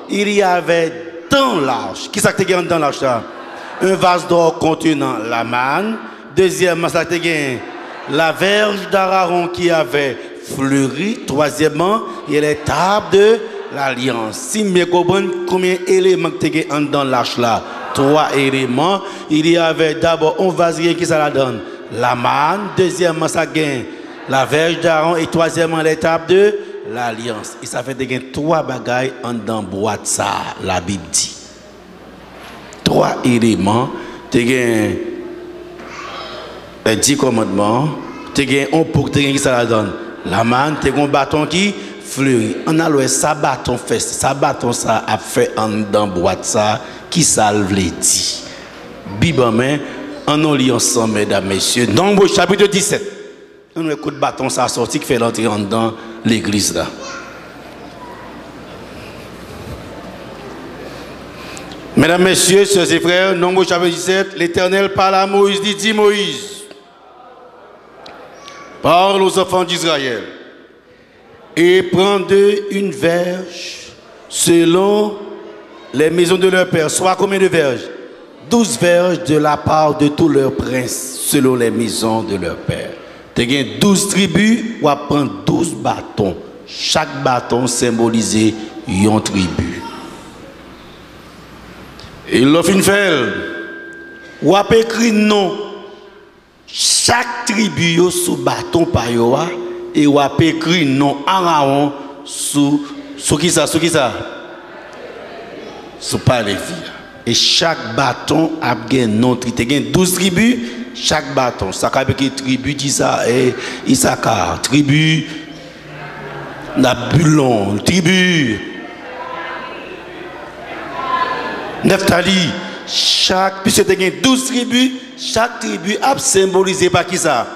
il y avait dans l'arche. Qui ça que tu as dans l'arche là? Un vase d'or contenant la manne. Deuxièmement, ça te gagne la verge d'Aaron qui avait fleuri. Troisièmement, il y a les tables de l'alliance. Si vous comprenez combien d'éléments que tu as dans l'arche là? 3 éléments. Il y avait d'abord un vase qui ça la donne la manne. Deuxièmement, ça gagne la verge d'Aaron. Et troisièmement, les tables de l'alliance. Et ça fait que 3 bagailles en dans boîte ça, la Bible dit. 3 éléments. Tu as 10 commandements. Tu as un pour qui ça la donne la manne. Tu as un bâton qui fleurit. On a le ça bâton fait. Ça bâton ça a fait en dans boîte ça. Qui ça le dit? Bible en main. On lit ensemble, mesdames, messieurs. Nombre chapitre 17. On écoute bâton ça sorti qui fait l'entrée dans l'église là. Mesdames, messieurs, sœurs et frères, Nombre chapitre 17, l'Éternel parle à Moïse, dit Moïse, parle aux enfants d'Israël et prends d'eux une verge selon les maisons de leur père. Soit combien de verges? 12 verges de la part de tous leurs princes selon les maisons de leur père. Tu as 12 tribus, ou à prendre 12 bâtons. Chaque bâton symbolisait une tribu. Et l'offre une fait, ou à écrit non. Chaque tribu sous bâton par yoa, et ou à écrit non Aaron sous qui ça? Sous pas les filles. Et chaque bâton a un nom. Tu as 12 tribus. Chaque bâton, ça a été tribu Issachar, tribu Nabulon, tribu Nephtali. Puisque tu as 12 tribus, chaque tribu a symbolisé par qui ça?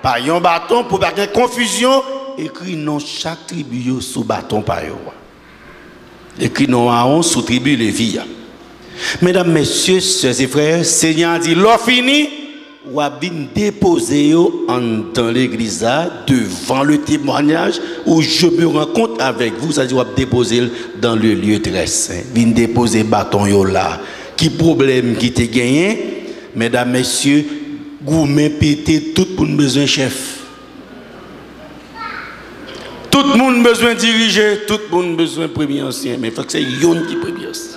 Par un bâton pour pas de confusion. Écrit non chaque tribu sous bâton par yo. Écrit non Aaron sous tribu Lévi. Mesdames, messieurs, sœurs et frères, Seigneur dit l'on fini. Ou a bien déposé dans l'église devant le témoignage où je me rencontre avec vous, ça dit ou a déposé dans le lieu très saint. Vin déposer bâton yo là. Qui problème qui te gagné? Mesdames, messieurs, gourmet pété, tout le monde besoin chef. Tout le monde besoin diriger, tout le monde besoin premier ancien, mais il faut que c'est yon qui premier ancien.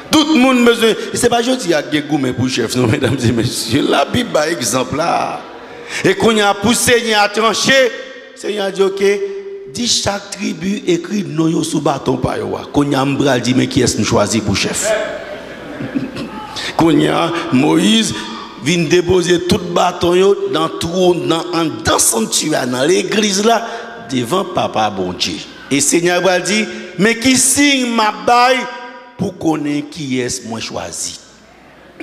Tout le monde besoin. C'est pas juste qu'il y a des gourmets pour chef, non, mesdames et messieurs. La Bible, par exemple, là. Et qu'on y a poussé, Seigneur a tranché. Seigneur a dit, ok, dit chaque tribu écrit non sous bâton par yo. Qu'on y a Mbral dit, mais qui est-ce nous choisi pour chef? Qu'on y a Moïse vient déposer tout bâton yo dans trône, dans sanctuaire, dans l'église là, devant papa bon Dieu. Et Seigneur a dit, mais qui signe ma baille? Pour connaître qui est moi choisi.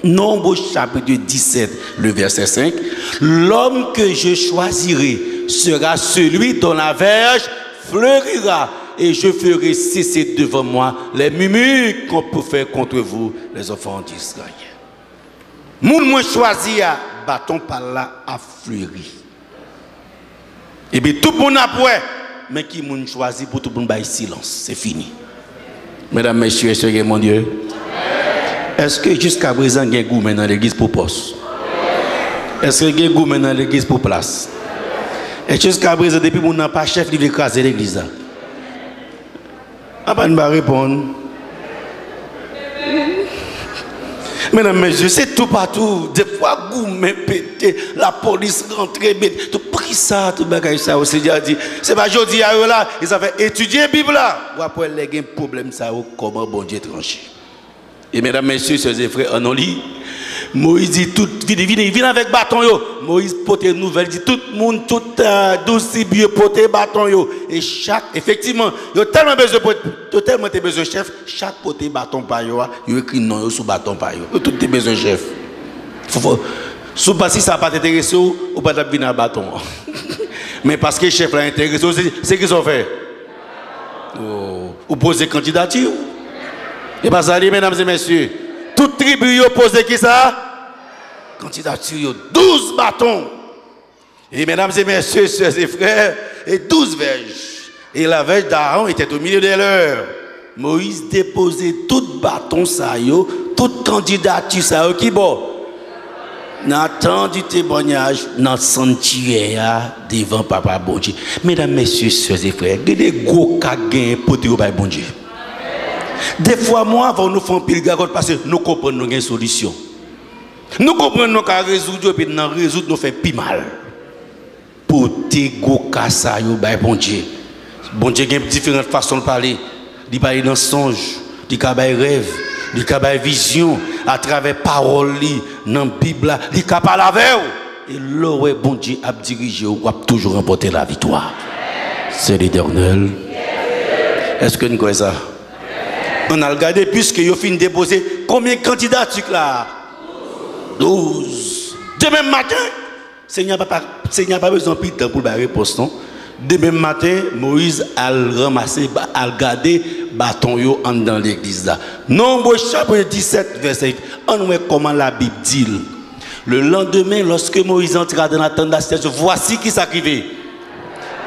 Nombre chapitre 17, le verset 5. L'homme que je choisirai sera celui dont la verge fleurira et je ferai cesser devant moi les murmures qu'on peut faire contre vous, les enfants d'Israël. Moun moi choisi à bâton par là a fleuri. Et bien tout le monde a pris, mais qui moun choisi pour tout le monde bailler silence, c'est fini. Mesdames, messieurs, est-ce que mon Dieu? Est-ce que jusqu'à présent, il y a un goût dans l'église pour poste? Est-ce qu'il y a un goût dans l'église pour place? Et jusqu'à présent, depuis que nous n'avons pas chef, il veut écraser l'église. Ah ben, on va répondre. Mesdames, messieurs, c'est tout partout. Des fois, goût, mais pété, la police rentre, tout pris ça, tout bagage ça. Aussi, Dieu a dit, c'est pas aujourd'hui, là, ils avaient étudié la Bible là. Ou après, il y a un problème, ça, comment bon Dieu tranché. Et mesdames, messieurs, sœurs et frères, on lit. Moïse dit tout, vient avec bâton yo. Moïse porte une nouvelle, dit tout le monde, tout 12 tribus porte bâton yo. Et chaque, effectivement, il y a tellement besoin de chef, chaque porte bâton par yo, il écrit non yo sous bâton par yo. Tout est besoin de chef. Si ça n'a pas intéressé, ou pas de venir à bâton. Mais parce que le chef l'a intéressé, c'est qu'ils ont fait. Ou poser candidature. Et pas ça, mesdames et messieurs. Toute tribu oppose qui ça? Candidature, 12 bâtons. Et mesdames et messieurs, sœurs et frères, et 12 verges. Et la verge d'Aaron était au milieu de leur. Moïse déposait tout bâton ça yo, toute candidature ça yo qui bon. N'attend du témoignage dans sanctuaire devant papa bon Dieu. Mesdames, messieurs, sœurs et frères, des gros cagins pour te par bon Dieu. Des fois moi avant nous faire pile gagote parce que nous comprenons une solution. Nous comprenons qu'à résoudre et puis dans résoudre nous fait plus mal. Pour te gros cassa yo par bon Dieu. Bon Dieu a différentes façons de parler. Il parle dans songe, il parle rêve, il parle vision à travers parole dans la Bible, il parle avec et là bon Dieu a dirigé ou a toujours remporté la victoire. C'est l'Éternel. Est-ce que nous connaissons ça? On a regardé puisque il a fini de déposer combien de candidatures là? 12. Demain matin, Seigneur n'a pas besoin de temps pour la réponse. Demain matin, Moïse a ramassé, a gardé bâton yo dans l'église là. Nombre chapitre 17 verset 8. On voit comment la Bible dit. Le lendemain, lorsque Moïse entra dans la tente d'assiette, voici qui s'arrivait.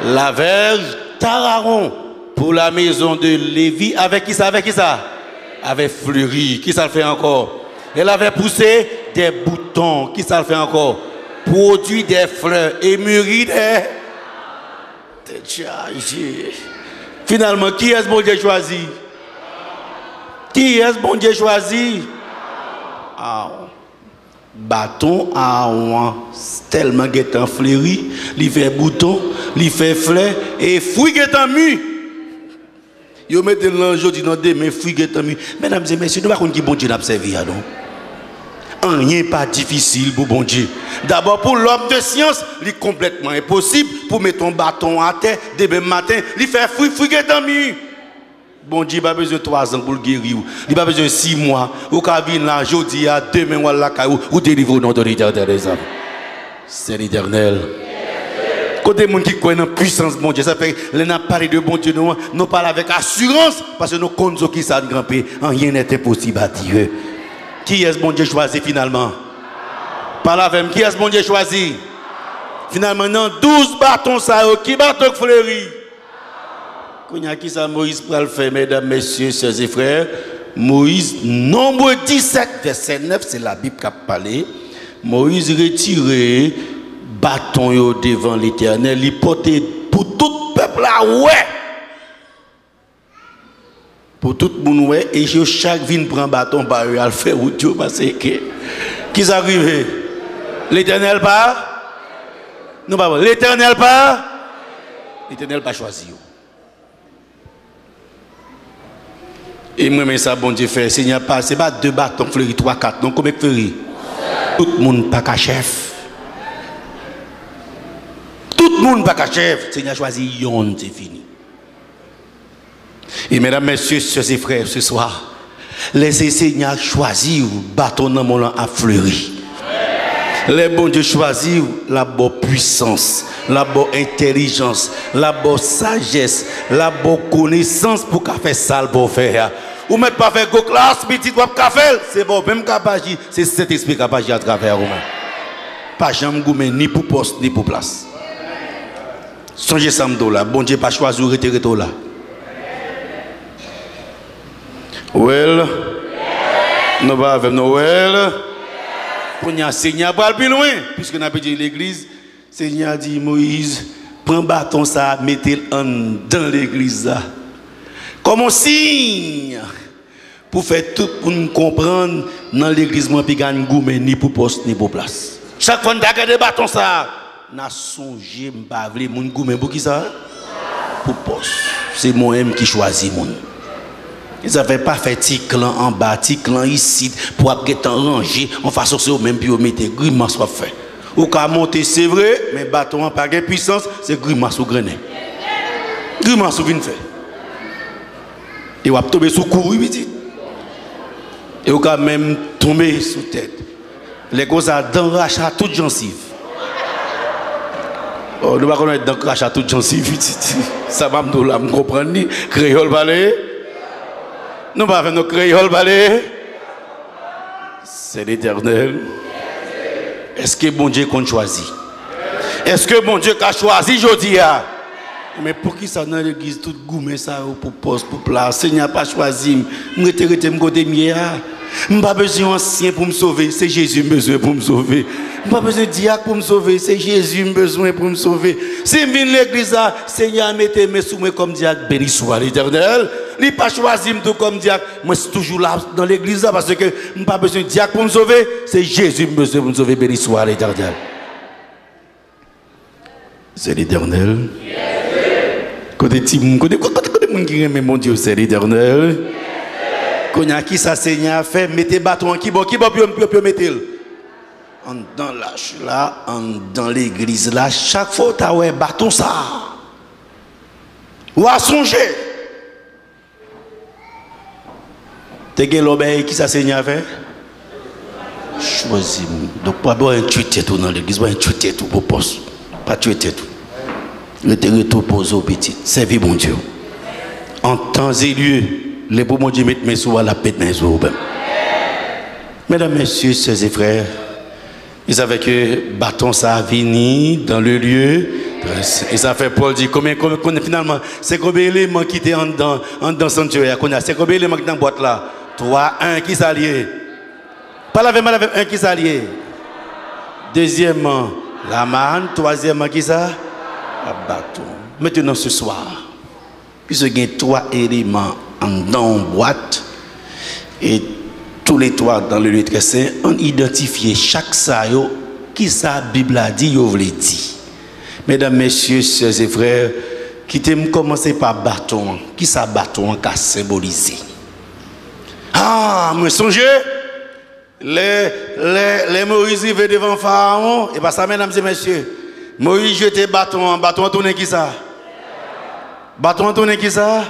La verge Tararon pour la maison de Lévi avec qui ça? Avait fleuri. Qui ça le fait encore? Elle avait poussé des boutons. Qui ça le fait encore? Produit des fleurs et mûri des... Finalement, qui est-ce bon Dieu choisi? Qui est-ce bon Dieu choisi? Bâton à tellement guettant fleuri, il fait bouton, il fait fleur et fruit guettant mu. Yo mettez l'ange dit non demain fruit guettant mu. Mesdames et messieurs, nous ne savons pas qui bon Dieu n'a servi non. Rien pas difficile pour bon Dieu. D'abord pour l'homme de science, il est complètement impossible pour mettre ton bâton à terre demain matin, il fait fruit guettant mu. Bon Dieu, il n'a pas besoin de 3 ans pour le guérir. Il n'a pas besoin de 6 mois. Ou quand il vient là, jeudi, demain, ou délivre au nom de l'Éternel. C'est l'Éternel. Côté gens qui connaissent la puissance de bon Dieu, ça fait que nous parlons de bon Dieu, nous parlons avec assurance parce que nous connaissons qui ça grimper. Rien n'est impossible à Dieu. Qui est-ce bon Dieu choisi finalement? Parle avec qui est-ce bon Dieu choisi? Finalement, dans 12 bâtons, ça, qui bâton fleuri? Qui ça Moïse pour le faire, mesdames, messieurs, sœurs et frères? Moïse, nombre 17, verset 9, c'est la Bible qui a parlé. Moïse retiré bâton devant l'Éternel, il portait pour tout le peuple là, ouais. Pour tout le monde, ouais. Et chaque ville prend bâton par eux, à le faire ou Dieu, parce que. Qui s'arrive? L'Éternel pas? Non, pas l'Éternel pas? L'Éternel pas choisi. Et moi, mais ça, bon Dieu fait, Seigneur, pas, c'est pas 2 bâtons fleuris, 3, 4, non, combien de fleuris? Tout le monde pas qu'à chef. Tout le monde pas qu'à chef. Seigneur choisi, yon, c'est fini. Et mesdames, messieurs, sœurs et frères, ce soir, laissez Seigneur choisir bâton dans mon à fleuri. Les bons Dieu choisir la bonne puissance, la bonne intelligence, la bonne sagesse, la bonne connaissance pour faire ça pour faire. Ou même pas faire go classe petit ou faire, c'est bon même capacité, c'est cet esprit capacité à travers vous. Pas jamais goumé ni pour poste ni pour place. Songez ça là, bon Dieu pas choisi ou retirer tout là. Well, nous va avec Noël. Pour nous Seigneur va plus loin, puisque nous avons dit l'église, Seigneur dit Moïse, prends bâton ça, mettez-le dans l'église là. Comme un signe pour faire tout pour nous comprendre dans l'église moi puis gagne goumé ni pour poste ni pour place. Chaque fois nous regarde bâton ça, n'a songé m'pa vle moun goumé pour qui ça? Pour poste. C'est moi-même qui choisis moun. Ils n'avaient pas fait petit clan en bas, petit clan ici, pour être rangé, en façon c'est même puis mettre grimace soit fait. Ou qu'à monter, c'est vrai, mais bâton n'a pas de puissance, c'est grimace ou grenet. Grimace ou vient faire. Et ou tomber sous couru, petit. Et ou qu'à même tomber sous tête. Les gosses dans rachat toute gencive. Oh, nous ne pouvons pas dans rachat toute gencive, ça va me comprendre, créole balai. Nous pas avec nos créoles balais. C'est l'Éternel. Est-ce que bon Dieu qu'on choisit? Est-ce que bon Dieu a choisi aujourd'hui? Mais pour qui ça dans l'église, tout gourmet ça pour poste, pour plat. Seigneur pas choisi. Je me côté mieux. Je n'ai pas besoin d'ancien pour me sauver. C'est Jésus qui a besoin pour me sauver. Je n'ai pas besoin de diacre pour me sauver. C'est Jésus qui a besoin pour me sauver. Si je viens l'église, Seigneur, mettez mes sous moi comme diacre. Béni soit l'Éternel. Il n'a pas choisi tout comme diacre. Moi, je suis toujours là dans l'église parce que je n'ai pas besoin de diacre pour me sauver. C'est Jésus qui a besoin pour me sauver. Béni soit l'Éternel. C'est l'Éternel. Côté Tim, côté qui aime mon Dieu, c'est l'Éternel. Quand il y a qui ça Seigneur fait, mettez bâton qui bon peut mettre. Dans l'âge là, dans l'église là, chaque fois tu as un bâton ça. Ou à songer. Tu as l'obéi qui ça Seigneur fait? Choisis. Donc pas un tuer tout dans l'église, pas un tuer tout pour poste. Pas tuer tout. Le territoire pose au petit. Servez mon Dieu. En temps et lieu, les beaux mon Dieu mettent mes sous à la paix de mes os. Mesdames, messieurs, sœurs et frères, ils savaient que bâton ça a venu dans le lieu. Et ça fait Paul dit combien finalement, c'est combien d'éléments qui étaient en dedans sanctuaire. C'est combien d'éléments qui sont dans la boîte là? 3, 1 qui s'allie. Pas la même, un qui s'allie. Deuxièmement, la manne. Troisièmement, qui ça? Bâton. Maintenant ce soir, puisque il y a 3 éléments dans la boîte et tous les 3 dans le lieu très saint, on identifie chaque ça qui sa Bible a dit, vous voulez dire. Mesdames, messieurs, sœurs et frères, qui t'aiment commencer par bâton, qui ça bâton qu'a symbolisé. Ah, moi songez, les Moïse venaient devant Pharaon, et pas ça, mesdames et messieurs. Moïse jetait bâton tourné qui ça? Bâton tourné qui ça?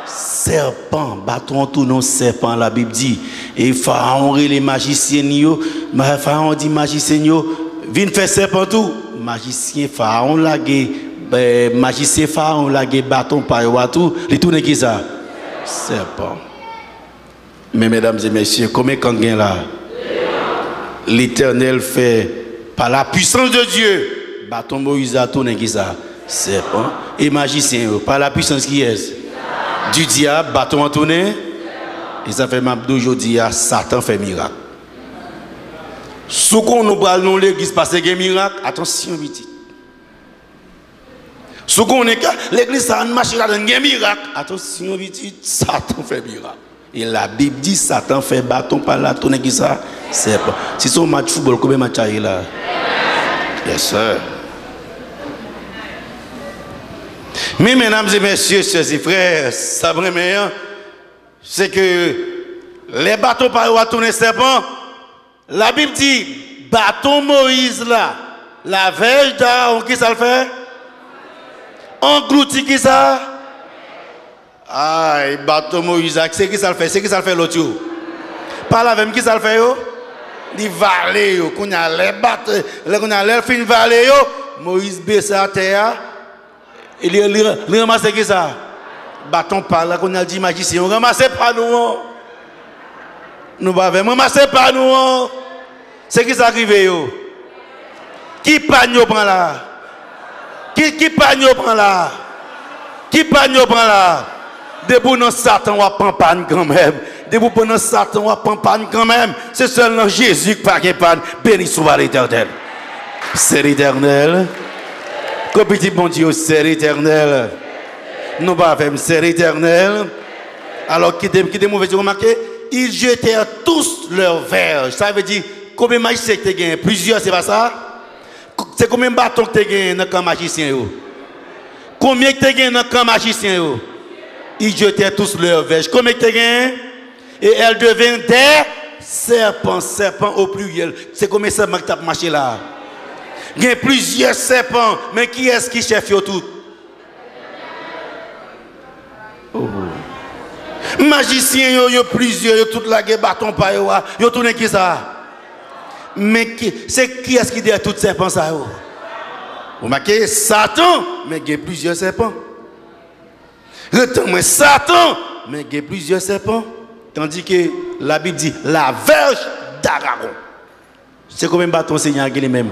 Serpent, bâton tourné serpent, la Bible dit. Et Pharaon et les magiciens, Pharaon dit magicien, viens faire serpent tout. Magicien Pharaon lagué, magicien Pharaon lagué bâton par tout, les tourné qui ça? Serpent. Mais mesdames et messieurs, combien quand gain là? L'Éternel fait par la puissance de Dieu. Bâton Moïse a tourné qui ça? Serpent. Et magicien, par la puissance qui est? Du diable, bâton a tourné. Et ça fait même d'aujourd'hui, Satan fait miracle. Ce qu'on nous parle dans l'église parce qu'il y a un miracle, attention, petit. Ce qu'on est l'église, ça a marché là, il y a un miracle. Attention, petit, Satan fait miracle. Et la Bible dit Satan fait bâton par la tourne qui ça? Serpent. Si c'est un match de football, combien de matchs il y a là? Yes, sir. Mais mesdames et messieurs, sœurs et frères, ça vraiment, c'est que les bâtons par la tourne serpent, la Bible dit, bâton Moïse là, la verge d'Aaron, qui ça le fait? Englouti qui ça? Aïe, bâton Moïse, c'est qui ça le fait? C'est qui ça le fait l'autre? Pas la même qui ça le fait? Il valait, qu'on a les bâtons, qu'on a les fins valés, Moïse baisse à terre, il ramasse qui ça? Bâton par là, qu'on a dit magicien, on ramasse pas nous. Nous ne ramassez pas nous. C'est qui ça arrive? Qui pagne prend là? Qui pagne prend là? Qui pagne prend là? Debout dans Satan, on prend panne quand même. Debout dans Satan, on prend panne quand même. C'est seulement Jésus qui pagne panne. Béni soit l'Éternel. C'est l'Éternel. Comme petit bon Dieu, c'est l'Éternel. Nous pas faire, c'est l'Éternel. Alors, qui est mauvais, remarquez? Ils jetèrent tous leurs verges. Ça veut dire, combien de magiciens tu as gagné? Plusieurs, c'est pas ça? C'est combien de bâtons que tu as gagné dans le camp magicien? Combien tu as gagné dans le camp magicien? Ils jetèrent tous leurs verges. Combien tu as gagné? Et elles deviennent des serpents au pluriel. C'est combien de serpents que tu as marché là? Il y a plusieurs serpents, mais qui est-ce qui chef tout? Oh. Magicien, il y a plusieurs, il y a toute la guerre, bâton par eux, il y a tout qui ça. Mais c'est qui est-ce qui dit à tous ces serpents ça? Vous marquez Satan, mais il y a plusieurs serpents. Retenez Satan, mais il y a plusieurs serpents. Tandis que la Bible dit la verge d'Aaron. C'est combien de bâtons Seigneur qui est les mêmes?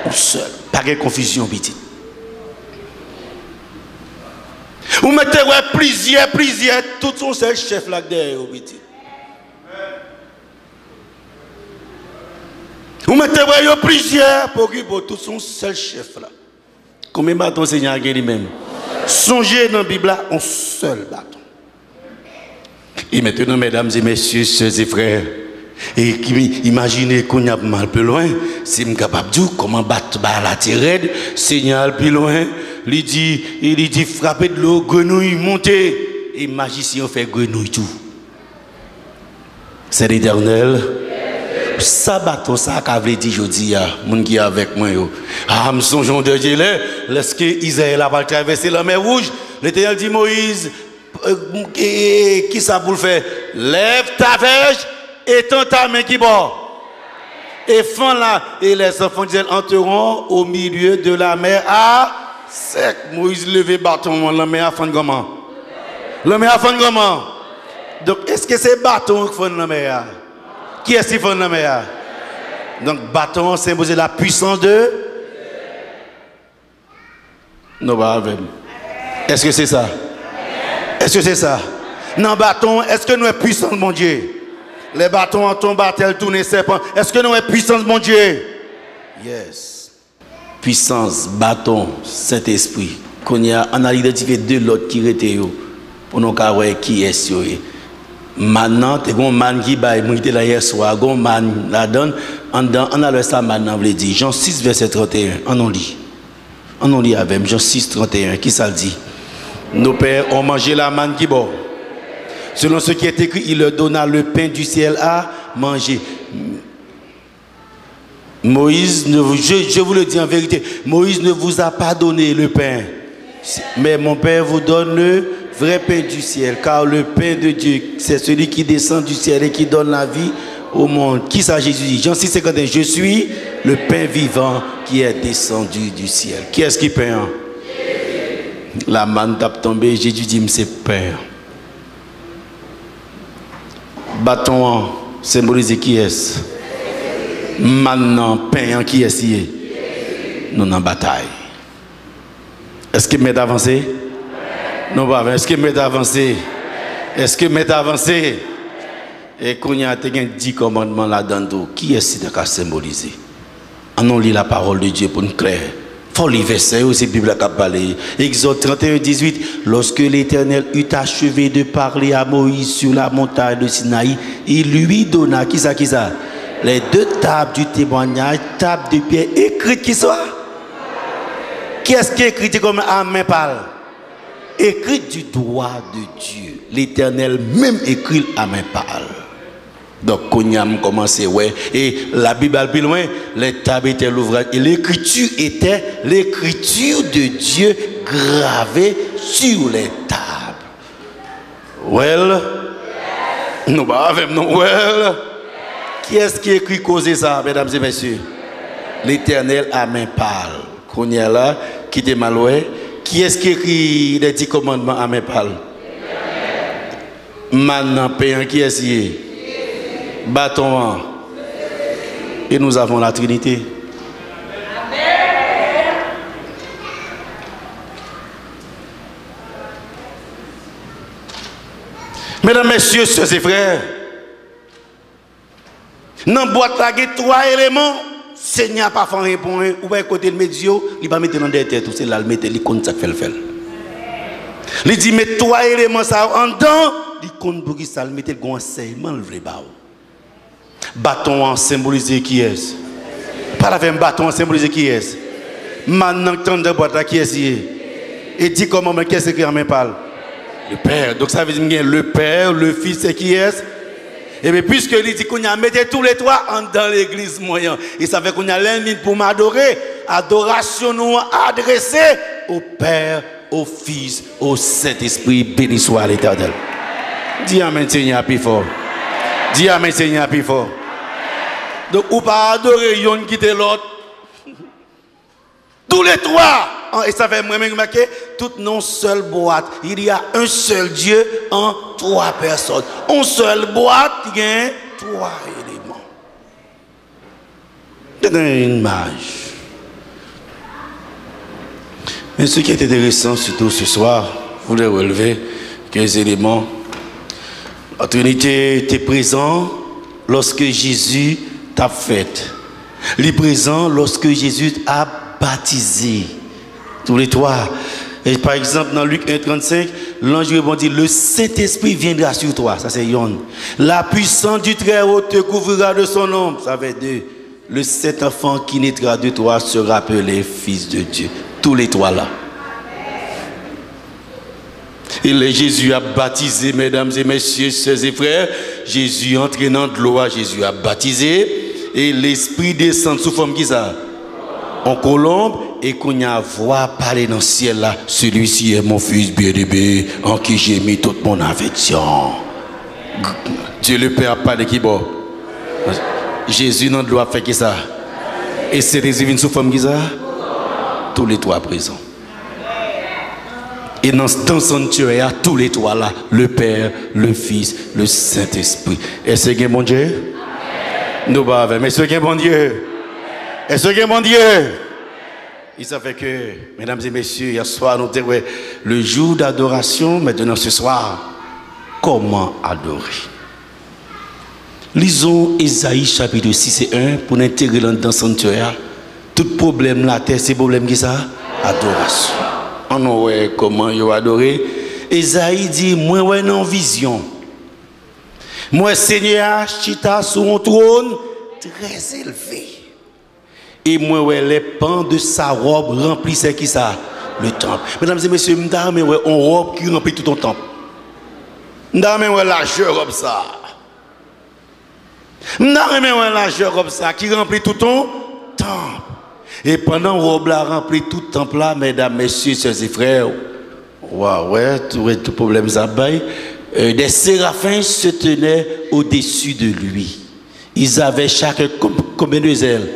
Seul. Pas de confusion, petit. Vous mettez plusieurs, tout son seul chef là derrière au petit. Vous mettez plusieurs pour tout son seul chef là. Combien de bâtons Seigneur a lui-même? Songez dans la Bible là, un seul bâton. Et maintenant, mesdames et messieurs, sœurs et frères, et imaginez qu'on y a mal plus loin, si je suis capable de dire comment battre la tirade, Seigneur plus loin, il dit frapper de l'eau, grenouille monter, et magicien fait grenouille tout. C'est l'Éternel. Ça bâton, ça qu'a veut dire aujourd'hui, mon qui est avec moi. Ah, me songeons de Dieu, lorsque Israël a traversé la mer Rouge, l'Éternel dit Moïse, qui ça pour le faire? Lève ta verge et tends ta main qui bord. Et fends là, et les enfants d'Israël entreront au milieu de la mer à sec. Moïse levait bâton, la mer à fond comment? La mer à fond comment? Donc, est-ce que c'est bâton qui fond la mer? Qui est-ce qui fond la mer? Donc, bâton symbolise la puissance de. Non, pas est-ce que c'est ça? Est-ce que c'est ça? Non, bâton, est-ce que nous sommes puissants, mon Dieu? Les bâtons en tombent, elles tournent, serpent. Est-ce que nous sommes puissants, mon Dieu? Yes. Puissance, bâton, Saint-Esprit. Qu'on y a, on a identifié deux l'autre qui étaient pour nous savoir qui est ce. Maintenant, tu as un man qui va monter là hier soir, un man la donne, on a le ça maintenant, on dit. Jean 6, verset 31, on lit. On lit avec Jean 6, 31, qui ça le dit? Nos pères ont mangé la manne qui bord. Selon ce qui est écrit, il leur donna le pain du ciel à manger. Moïse, je vous le dis en vérité, Moïse ne vous a pas donné le pain. Mais mon Père vous donne le vrai pain du ciel. Car le pain de Dieu, c'est celui qui descend du ciel et qui donne la vie au monde. Qui ça Jésus dit? Jean 6, 51, je suis le pain vivant qui est descendu du ciel. Qui est-ce qui pain? La manne tape tombée, Jésus dit, c'est pain. Bâton symbolise qui est-ce? Maintenant, pain qui est-ce? Nous en bataille. Est-ce que m'est avancé? Non, pas. Est-ce que m'est avancé? Est-ce que m'est avancé? Et qu'on y a 10 commandements là-dedans, qui est-ce qui a symbolisé? On lit la parole de Dieu pour nous clair. Faut les versets aussi, la Bible a parlé. Exode 31, 18. Lorsque l'Éternel eut achevé de parler à Moïse sur la montagne de Sinaï, il lui donna, qui ça? Les deux tables du témoignage, tables de pierre écrites qui soit? Qui est-ce qui écrit comme à main pâle? Écrite du doigt de Dieu. L'Éternel même écrit à main pâle. Donc, on a commencé, ouais. Et la Bible, plus loin, les tables étaient l'ouvrage. Et l'écriture était l'écriture de Dieu gravée sur les tables. Well? Non, pas même, non, well? Qui est-ce qui écrit causer ça, mesdames et messieurs? L'Éternel à main pâle. Qu'on y a là, qui était mal, ouais. Qui est-ce qui écrit les 10 commandements à main pâle? Maintenant, payant, qui est-ce qui est? Bâton. Et nous avons la Trinité. Mesdames, messieurs, sœurs et frères, dans la boîte, il y a 3 éléments. Seigneur n'a pas fait répondre. Ou bien côté le médio, il va mettre dans des têtes. Tout c'est là, il met les comptes, ça fait le faire. Il dit, mais 3 éléments, ça en dedans. Il compte pour qui ça, il met le enseignement, le vrai bas. Bâton symbolisé qui est? Pas la même bâton symbolisé qui est? Maintenant, tant de boîte là qui est? Et dit comment, mais qu'est-ce qui en même parle? Le Père. Donc ça veut dire le Père, le Fils et qui est? Et bien puisque il dit qu'on a mis tous les 3 dans l'église moyen. Et ça fait qu'on a l'ennemi pour m'adorer. Adoration nous adressée au Père, au Fils, au Saint-Esprit. Béni soit l'Éternel. Dis Amen Seigneur plus fort. Dis Amen Seigneur plus fort. Donc, ou pas adorer yon quitter l'autre. Tous les 3. Et ça fait moi-même remarquer, toute non seule boîte. Il y a un seul Dieu en 3 personnes. Une seule boîte, il y a 3 éléments. C'est une image. Mais ce qui est intéressant, surtout ce soir, voudrais relever quelques éléments. La Trinité était présente lorsque Jésus t'a fait. Il est présent lorsque Jésus a baptisé. Tous les trois. Et par exemple, dans Luc 1,35, l'ange répondit, le Saint-Esprit viendra sur toi. Ça c'est Yon. La puissance du Très-Haut te couvrira de son ombre. Ça fait 2. Le Saint enfant qui naîtra de toi sera appelé Fils de Dieu. Tous les trois là. Et Jésus a baptisé, mesdames et messieurs, sœurs et frères. Jésus entraînant de l'eau, Jésus a baptisé. Et l'Esprit descend sous forme qui ça? En colombe. Et qu'on y a voix parler dans le ciel là. Celui-ci est mon fils bien-aimé en qui j'ai mis toute mon affection. Dieu le Père a parlé qui bon? Jésus dans l'eau a fait qui ça? Et c'est des divines sous forme qui ça? Tous les trois présents. Et dans son sanctuaire, tous les trois là, le Père, le Fils, le Saint-Esprit. Est-ce que bon Dieu? Nous pas avec. Mais est-ce que bon Dieu? Est-ce que bon Dieu? Il savait que, mesdames et messieurs, hier soir, nous disons le jour d'adoration, maintenant ce soir, comment adorer? Lisons Ésaïe chapitre 6 et 1 pour intégrer dans le sanctuaire. Tout problème la terre, c'est problème qui ça? Adoration. On voit comment il a adoré. Ésaïe dit, moi, ouais, non vision. Moi, Seigneur, chita sur un trône très élevé. Et moi, ouais, les pans de sa robe remplissaient qui ça? Le temple. Mesdames et messieurs, je me ouais, une robe qui remplit tout ton temple. Je me ouais, la robe ça. Je me ouais, la robe ça qui remplit tout ton temple. Et pendant que robe la remplit tout le temple là, mesdames, messieurs, sœurs et frères, ouais, tout problème ça baille. Des séraphins se tenaient au-dessus de lui. Ils avaient chacun combien de ailes?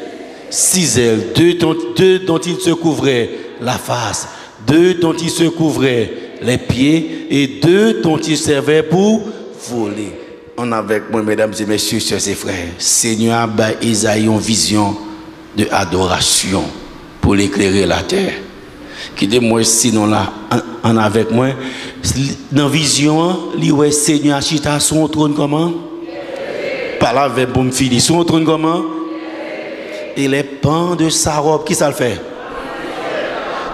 6 ailes, 2 dont ils se couvraient la face, 2 dont ils se couvraient les pieds et 2 dont ils servaient pour voler. On avec moi, mesdames et messieurs, sœurs et frères, Seigneur, Isaïe une vision de adoration pour éclairer la terre. Qui dit moi sinon là, en avec moi, dans la vision, lui Seigneur chita son trône comment? Par là, avec bon fini, son trône comment? Et les pans de sa robe, qui ça le fait?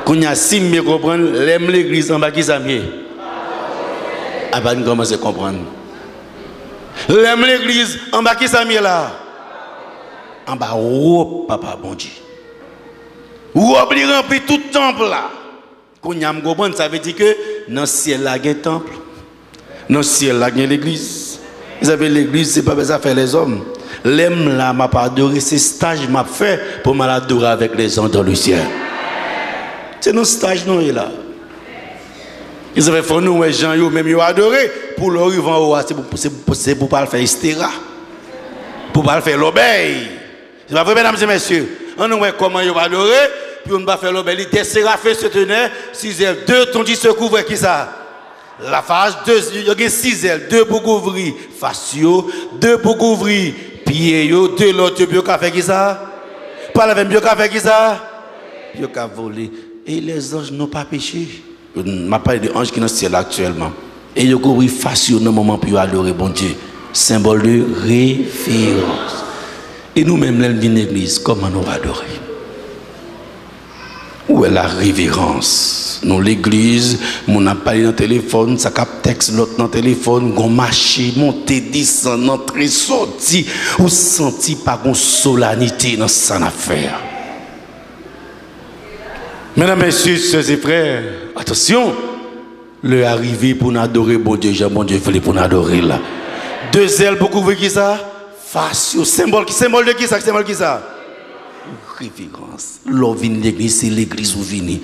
Qu'on y a si mieux comprendre, l'aime l'église en bas qui ça mieux? Ah ben, nous commençons à comprendre. L'aime l'église en bas qui ça mieux là? En bas, oh, papa, bon Dieu. Robe li rempli tout le temple là. Qu'on y a comprendre, ça veut dire que dans le ciel là, il y a un temple. Dans le ciel là, il y a l'église. Vous savez, l'église, c'est pas ça faire les hommes. L'aime là, m'a pas adoré, c'est stage m'a fait pour m'adorer avec les gens dans le ciel. C'est nos stage non est là. Ils avaient fait nous les gens même yo adoré pour leur vivre en haut, c'est pour pas le faire hystéra. Pour pas le faire l'obéi. C'est pas vrai mesdames et messieurs. On nous voit comment yo adoré puis on ne va faire l'obéi. Des séraphins se tenaient 6 ailes, 2 dont ils se couvraient qui ça? La face, 2, il y a 6 ailes, 2 pour couvrir face, 2 pour couvrir pieds, 2 l'autre bio qu'a fait qui ça? Pas la même bio qu'a fait qui ça? Bio qu'a volé. Et les anges n'ont pas péché. Je m'a parlé de anges qui sont dans le ciel actuellement. Et ils ont couru face dans le moment pour adorer bon Dieu. Symbole de référence. Et nous-mêmes, l'église, comment nous adorer? Où est la révérence? Nous, l'église, on a parlé dans le téléphone, ça capte texte, l'autre dans le téléphone, on marche, monter, descendre, entrer, sortir, ou sentir par une solennité dans son affaire. Mesdames, messieurs, sœurs et frères, attention, le arrivé pour nous adorer, bon Dieu, bon Dieu, il pour nous adorer là. 2 ailes pour couvrir qui ça? Face, symbole de qui ça? Symbole qui ça? Révérence. L'on vient de l'église, c'est l'église où vient.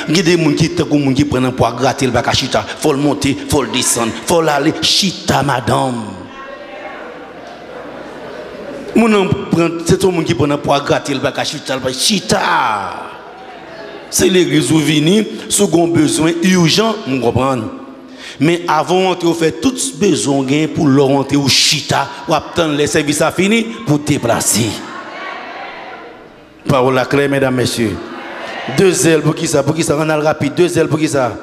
Il y a des gens qui prennent un poids gratter le bac à chita. Il faut le monter, il faut le descendre, il faut l'aller. Chita, madame. C'est tout le monde qui prend un poids gratter le bac à chita. Chita. C'est l'église où vient, second besoin urgent, vous comprenez. Mais avant de faire tout ce besoin pour l'orienter au chita, ou attendre les services à finir pour déplacer. Parole la clé, mesdames, messieurs. 2 ailes pour qui ça? Pour qui ça? On a le rapide. 2 ailes pour qui ça?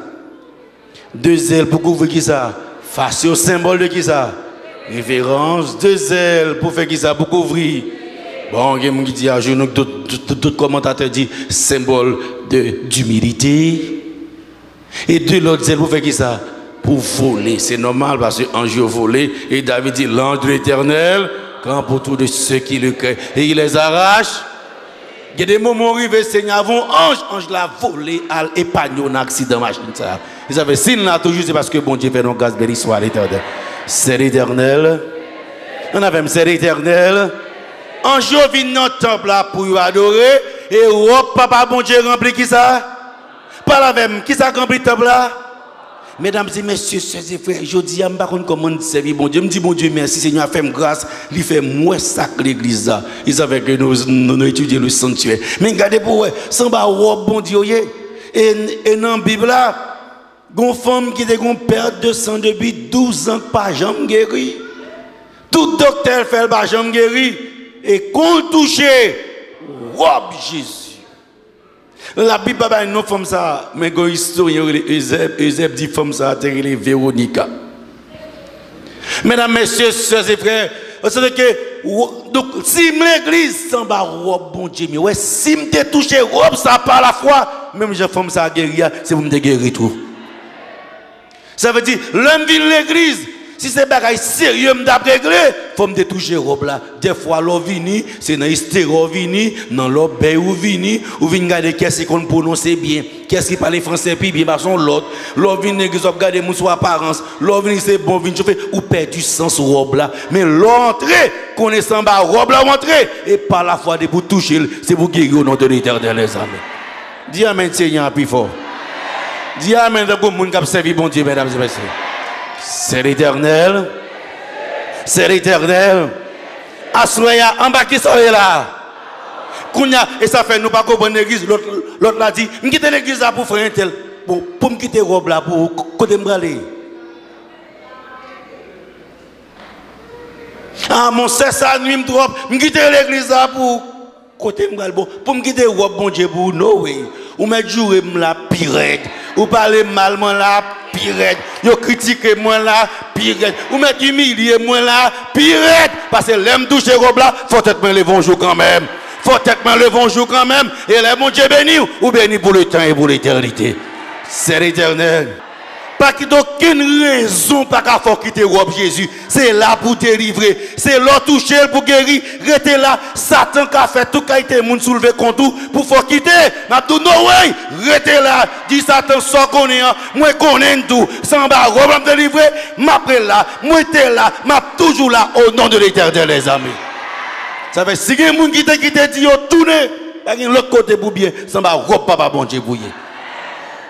Deux ailes pour couvrir qui ça? Face au symbole de qui ça? Révérence. Deux ailes pour faire qui ça? Pour couvrir. Bon, il y a qui dit à genoux, d'autres commentateurs disent symbole d'humilité. Et deux autres ailes pour faire qui ça? Pour voler. C'est normal parce que l'ange volé. Et David dit l'ange de l'Éternel, quand pour tous de ceux qui le créent. Et il les arrache. Il y a des moments où le Seigneur avons ange l'a volé à l'épargne un accident machine ça. Ils avaient signe là toujours c'est parce que bon Dieu fait nos grâce béni soit l'Éternel. C'est l'Éternel. On avait même c'est l'Éternel. Ange vient dans le temple là pour adorer et papa bon Dieu rempli qui ça? Pas la même qui ça rempli le temple là? Mesdames et messieurs, sœurs et frères, je dis à pas comment servir bon Dieu. Je me dis bon Dieu merci Seigneur a fait grâce, il fait moins sacré l'église là. Ils avaient que nous étudier le sanctuaire. Mais regardez pour eux, sans ba bon Dieu et dans la Bible là, une femme qui a une perte de sang depuis 12 ans pas jamais guéri. Tout docteur fait pas jamais guéri et qu'on touché robe Jésus. La Bible a une femme ça, mais quand historien Eusèbe dit femme ça, c'est Véronica. Mesdames, messieurs, sœurs et frères, c'est que donc si l'église s'en va robe bon Dieu, mais ouais, si me touché robe ça par la foi, même je femme ça guérir, c'est pour me guérir tout. Ça veut dire l'homme vient l'église. Si c'est bagaille sérieux d'après faut me toucher robe là. Des fois l'eau vini, c'est dans hystéro vini, dans l'obé ou vini, ou vini garder qu'est-ce qu'on prononce bien, qu'est-ce qui parle français puis bien par son l'autre. L'eau vini l'église regarder mon sous apparence, l'eau vini c'est bon vini chauffer ou perd du sens robe là. Mais l'entrée connaissant ba robe là entrer et par la foi de pour toucher, c'est pour guérir au nom de l'Éternel les amis. Dis amen Seigneur plus fort. Dis amen de monde qui a servi bon Dieu mesdames et messieurs. C'est l'Éternel. C'est l'Éternel. Assoya en bas qui sont là. Kounya et ça fait nous pas comprendre l'église l'autre l'a dit, me quitter l'église là pour faire un tel pour me quitter robe là pour côté me braler. Ah mon c'est ça nuit me trop, me quitter l'église là pour côté me braler pour me quitter robe bon Dieu pour no way. Ou me jouer la pirate, ou parler mal moi la pirate, yo critiquer moi la pirate, ou me humilier moi la pirate parce que l'aime toucher robe là, faut être me lever un jour quand même. Faut être me lever un jour quand même et les mon Dieu béni ou béni pour le temps et pour l'éternité. C'est l'Éternel. Pas qu'il n'y ait aucune raison pour qu'il quitter robe Jésus. C'est là pour te délivrer. C'est là toucher pour guérir. Restez là. Satan qui a fait tout qualité moun soulever contre tout pour faut quitter. N'a tout no way. Restez là. Dit Satan sans connaître. Moi connais tout. Sans bas robe me délivrer. M'après là. Moi t'es là. M'a toujours là au nom de l'Éternel les amis. Ça fait si quelqu'un moun qui te dit yo tourner. Pas l'autre côté pour bien. Sans bas robe papa bon Dieu bouiller.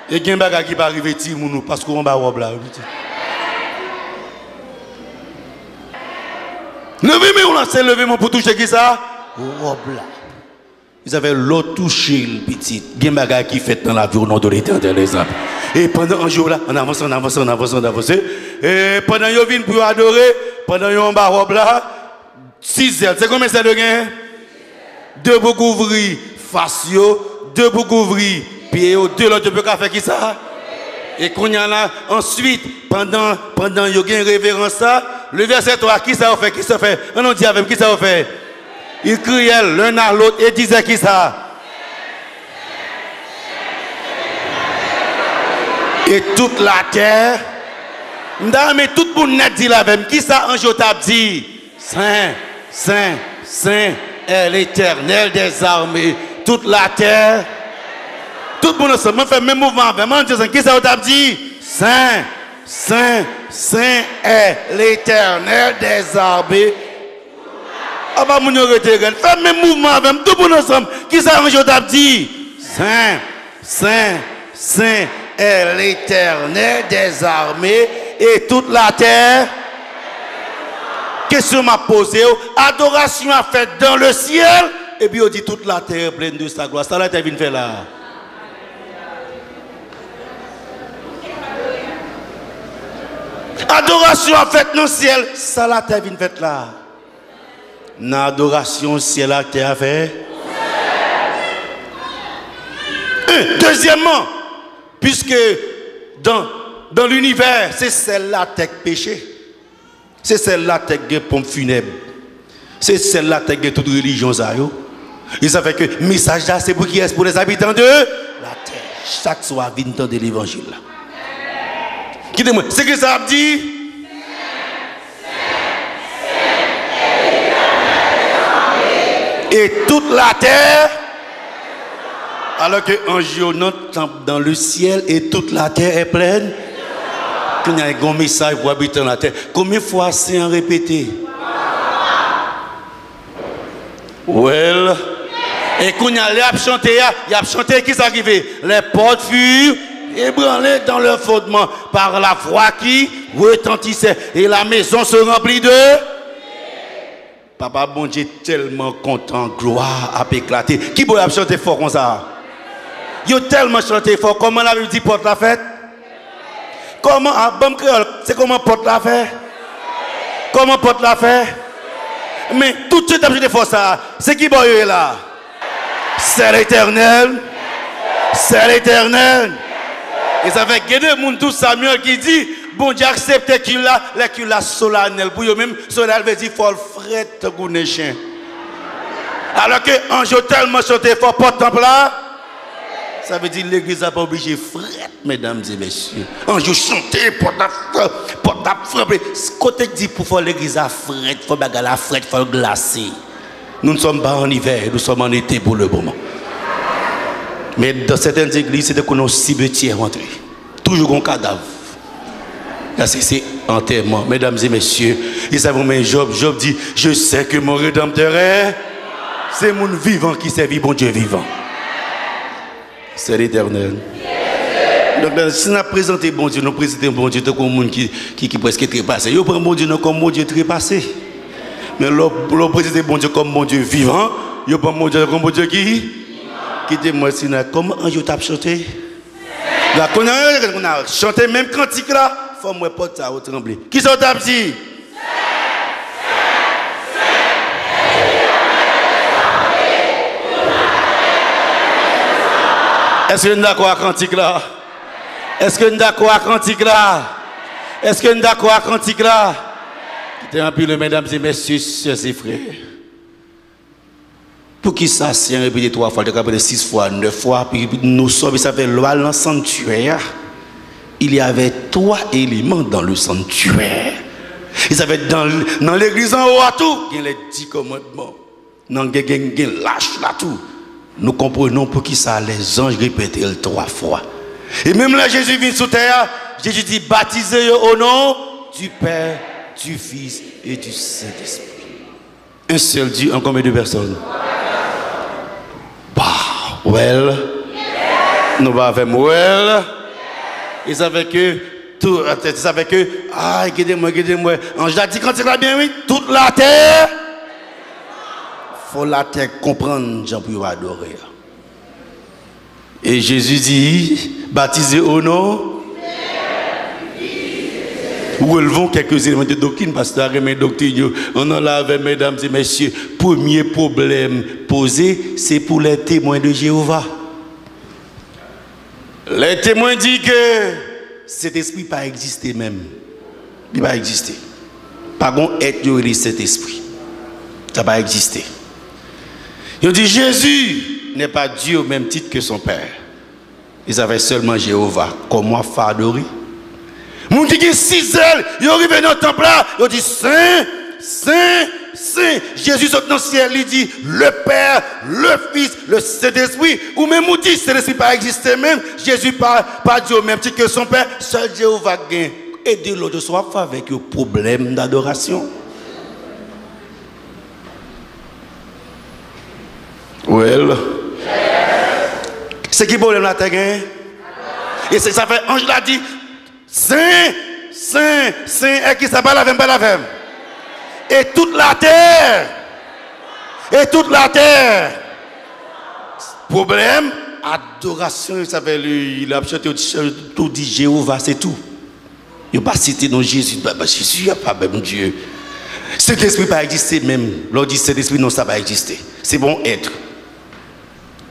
Et il y a des gens qui peuvent arriver parce qu'on va robe là. Levez-moi, on s'est levé pour toucher qui ça? Robe là. Ils avaient l'autre touché le petit. Il y a des gens qui fait dans la vie au nom de l'Éternel les amis. Et pendant un jour là, on avance. Et pendant qu'ils viennent pour adorer, pendant qu'ils ont une robe là, 6 heures. C'est combien c'est de gain? 2 pour couvrir face, 2 pour couvrir. Puis deux l'autre peut faire qui ça? Et qu'on y a là ensuite pendant il y a une révérence ça, le verset 3 qui ça fait? Qui ça fait? On dit avec qui ça fait? Il criait l'un à l'autre et disait qui ça? Et toute la terre, mais tout le monde dit la même. Qui ça en t'a dit? Saint, Saint, Saint est l'Éternel des armées. Toute la terre. Tout le monde ensemble, fait le même mouvement avec moi. Qui ça t'a dit? Saint, Saint, Saint est l'Éternel des armées. Ah bah mon fait le même mouvement avec tout le monde ensemble. Qui ça t'a dit? Saint, Saint, Saint est l'Éternel des armées et toute la terre. Question m'a posée, adoration a fait dans le ciel et puis on dit toute la terre pleine de sa gloire. Ça là t'as venu faire là. Adoration a fait dans le ciel, ça la terre vient fait là. L'adoration ciel la terre a fait. Deuxièmement, puisque dans dans l'univers, c'est celle-là qui péché. C'est celle-là qui est pompe funèbre. C'est celle-là qui est toute religion. Ils savent que le message là, c'est pour qui est pour les habitants de la terre. Chaque soir, vient de l'évangile. Quittez-moi. C'est que ça a dit. Et toute la terre, alors que un jour dans le ciel et toute la terre est pleine, qu'il y a un message pour habiter dans la terre. Combien de fois c'est en répété? Well. Et quand il a chanté, qui s'est arrivé? Les portes furent ébranlées dans leur fondement par la voix qui retentissait. Et la maison se remplit de... Papa, bon Dieu, tellement content, gloire a éclaté. Qui peut chanter fort comme ça? Il a tellement chanté fort. Comment la Bible dit porte la fête? Comment, c'est comment porte la fête? Comment porte la fête? Mais tout de suite, a chanté fort ça. C'est qui est là? C'est l'Éternel. C'est l'Éternel. Et ça fait que des gens, tout Samuel qui dit, bon Dieu accepte qu'il a solennel. Pour eux-mêmes, solennel veut dire faut le fret comme un chien. Alors que Ange tellement chanté fort pour temple là, ça veut dire l'église n'a pas obligé de fret, mesdames et messieurs. Ange chanté pour ta frapper. Ce côté dit pour faire l'église à fret, il faut bagarre la fret, il faut glacer. Nous ne sommes pas en hiver, nous sommes en été pour le moment. Mais dans certaines églises, c'est qu'on a un cimetière rentré. Toujours un cadavre. Là, c'est enterrement. Mesdames et messieurs, ils savent même Job dit, je sais que mon rédempteur est. C'est mon vivant qui servit bon Dieu vivant. C'est l'Éternel. Donc, si nous présentons bon Dieu, nous présentons bon Dieu comme un monde qui presque trépassé. Nous prenons bon Dieu comme bon Dieu trépassé. Mais l'on présente bon Dieu comme mon Dieu vivant. Nous prenons bon Dieu comme bon Dieu qui moi si comment on t'a chanté là qu'on a chanté même cantique là faut moi porte ça au trembler qui sont t'a dit est-ce que nous d'accord à cantique là est-ce que nous d'accord à cantique là est-ce que nous d'accord à cantique là qui un peu mesdames et messieurs sœurs et frères. Pour qui ça, c'est répété 3 fois, 6 fois, 9 fois, puis nous sommes, ça fait loi dans le sanctuaire. Il y avait 3 éléments dans le sanctuaire. Ils avaient dans l'église en haut à tout, il y a les 10 commandements. Dans le lâche là tout. Nous comprenons pour qui ça, les anges répétaient 3 fois. Et même là, Jésus vient sur terre, Jésus dit baptisez au nom du Père, du Fils et du Saint-Esprit. Un seul Dieu en combien de personnes? Well, nous avons well. Ils savaient que tout, ils savaient que guidez-moi. Ange a dit quand il a bien oui, toute la terre. Faut la terre comprendre, Jean pour adorer. Et Jésus dit, baptisez au nom. Où relevons quelques éléments de doctrine, parce que la doctrine, on en avait, mesdames et messieurs, premier problème posé, c'est pour les témoins de Jéhovah. Les témoins disent que cet esprit n'a pas existé même. Il n'a pas existé. Pas bon être de cet esprit. Ça n'a pas existé. Ils ont dit Jésus n'est pas Dieu au même titre que son Père. Ils avaient seulement Jéhovah. Comment faire adorer? Mon qui a 6 ailes, ils arrivent dans le temple là, ils dit Saint, Saint, Saint. Jésus saute dans le ciel, il dit le Père, le Fils, le Saint-Esprit. Ou même on dit Saint-Esprit pas existé même. Jésus pas Dieu au même titre que son Père. Seul Dieu va gagner. Aider l'autre soit avec le problème d'adoration. Well. C'est qui problème là t'as gagné? Et c'est ça fait ange l'a dit. Saint, Saint, Saint, et qui s'appelle la femme. Et toute la terre. Problème, adoration, ça fait il a chanté tout dit Jéhovah, c'est tout. Il n'a pas cité dans Jésus, Jésus n'a pas même Dieu. Cet esprit n'a pas existé même. L'on dit cet esprit, non, ça n'a pas existé. C'est bon être.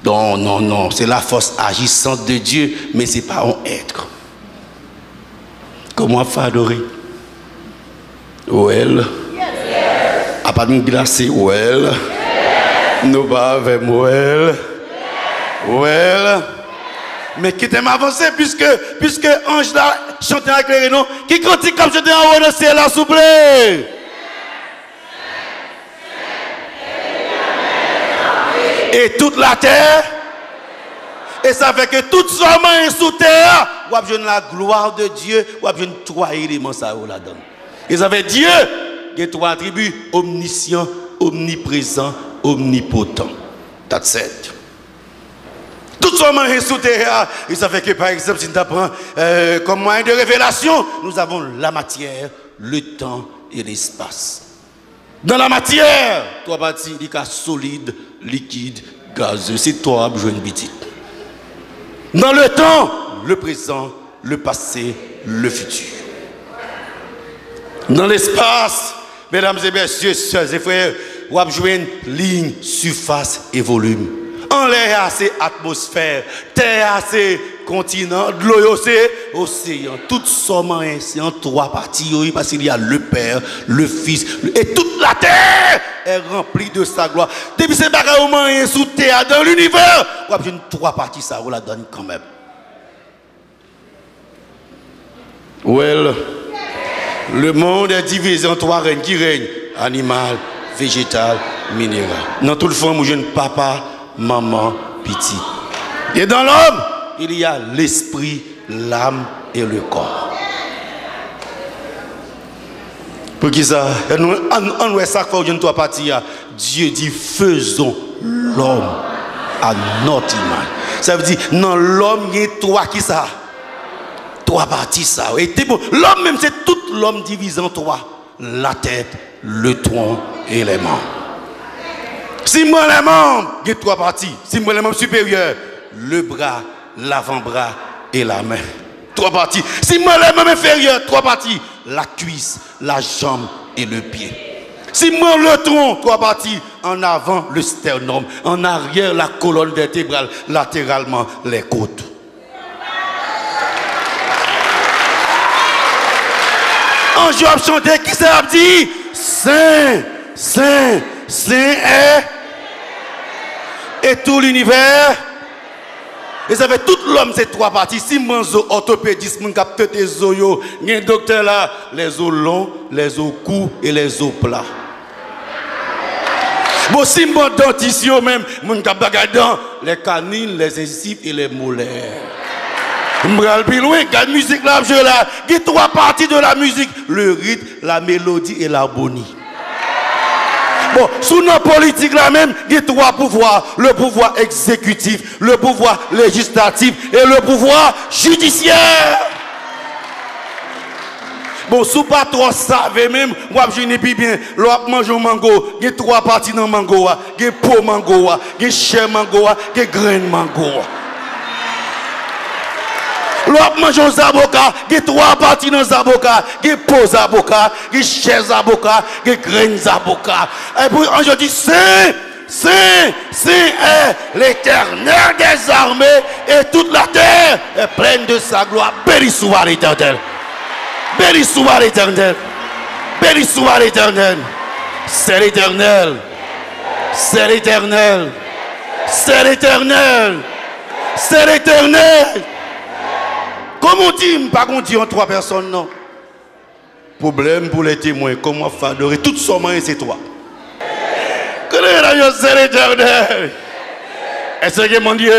Non, c'est la force agissante de Dieu, mais ce n'est pas un être. Comment faire adorer? Well. À pas de glacé, well. Nous pas avec well. Well. Mais qui t'aime avancer puisque Ange là chante avec les non qui cantique comme j'étais en haut de ciel là s'il vous plaît. Et toute la terre et ça fait que tout son main sous terre ou a la gloire de Dieu ou a trois éléments ça ou la donne. Et ça fait Dieu il y a trois attributs omniscient, omniprésent, omnipotent. That's it. Tout son main sous terre et ça fait que par exemple si tu apprends comme moyen de révélation, nous avons la matière, le temps et l'espace. Dans la matière, trois parties, il y a solide, liquide, gazeux. C'est toi qui joues une petite. Dans le temps, le présent, le passé, le futur. Dans l'espace, mesdames et messieurs, sœurs et frères, vous avez joué une ligne, surface et volume. En l'air, c'est atmosphère. Terre, c'est continent. De l'eau, c'est océan. Tout ça, c'est en trois parties. Parce qu'il y a le Père, le Fils. Et toute la terre est remplie de sa gloire. Depuis ces bagages sous terre, dans l'univers, vous avez une trois parties, ça vous la donne quand même. Well, le monde est divisé en trois règnes qui règnent. Animal, végétal, minéral. Dans tout le fond, j'ai un papa, maman, petit. Et dans l'homme, il y a l'esprit, l'âme et le corps. Pour qui ça? On voit ça fois où une trois parties. Dieu dit faisons l'homme à notre image. Ça veut dire dans l'homme il y a trois qui ça? Trois parties ça. Et bon, l'homme même c'est tout l'homme divisé en trois. La tête, le tronc et les membres. Si moi les membres, il y a trois parties. Si moi les membres supérieurs, le bras, l'avant-bras et la main. Trois parties. Si moi les membres inférieurs, trois parties. La cuisse, la jambe et le pied. Si moi le tronc, trois parties. En avant, le sternum. En arrière, la colonne vertébrale. Latéralement, les côtes. En Job chanté, qui ça dit? Saint, Saint, Saint et tout l'univers. Et ça fait tout l'homme, c'est trois parties. Si mon orthopédiste, mon capteur des os, il y a un docteur là, les os longs, les os courts et les os plats. Bon, si mon dentiste, même, mon capteur les canines, les incisives et les molaires. Je plus loin, la musique là, il y a trois parties de la musique, le rythme, la mélodie et l'harmonie. Bon, sous nos politiques là même, il y a trois pouvoirs, le pouvoir exécutif, le pouvoir législatif et le pouvoir judiciaire. Bon, sous pas trop savez même, moi je n'ai plus bien, l'on mange un mango, il y a trois parties dans le mango, il y a peau mango, il y a chair mango, il y a grain mango. L'autre mange un zaboka, il y a trois parties dans le zaboka, il y a peau zaboka, il y a chair zaboka, il y a grain zaboka. Et puis on dit Saint, Saint, Saint est l'Éternel des armées et toute la terre est pleine de sa gloire. Béni soit l'Éternel. Béni soit l'Éternel. Béni soit l'Éternel. C'est l'Éternel. C'est l'Éternel. C'est l'Éternel. C'est l'Éternel. Comment on dit, pas qu'on dit en trois personnes, non. Problème pour les témoins, comment faire adorer tout son main, c'est toi. C'est l'Éternel. Est-ce que mon Dieu?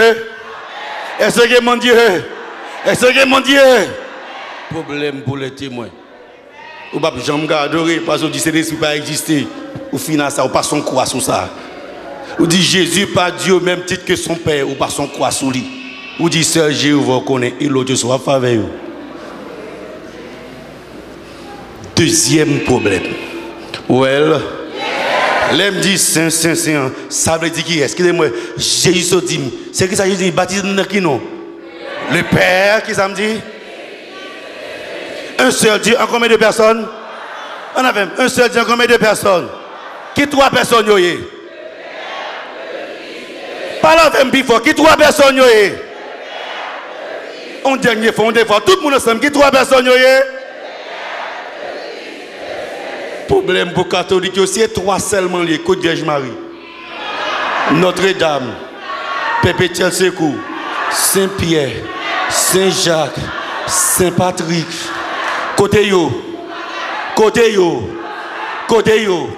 Est-ce que mon Dieu? Est-ce que mon Dieu? Problème pour les témoins. Ou pas jamais adorer parce qu'on dit c'est l'esprit pas exister. Ou finir ça, ou pas son croix sur ça. Ou dit Jésus pas Dieu au même titre que son père, ou pas son croix sur lui. Ou dit Sœur Jéhovah connaît et l'autre soit faveur. Deuxième problème. Well, l'aime dit Saint, Saint, Saint. Ça veut dire qui est? Excusez-moi, Jésus se dit. C'est qui ça Jésus baptise dans qui non? Le Père, qui ça me dit? Un seul Dieu, en combien de personnes? On a même un seul Dieu, en combien de personnes? Qui trois personnes y est? Parle avec plus fort. Qui trois personnes y est? On dernier fois, on défend. Tout le monde ensemble. Qui trois personnes y est? Problème pour les catholiques aussi, trois seulement les Côte Vierge Marie. Notre-Dame, Perpétuel Secours, Saint-Pierre, Saint-Jacques, Saint-Patrick. Côté yo, côté yo, côté yo,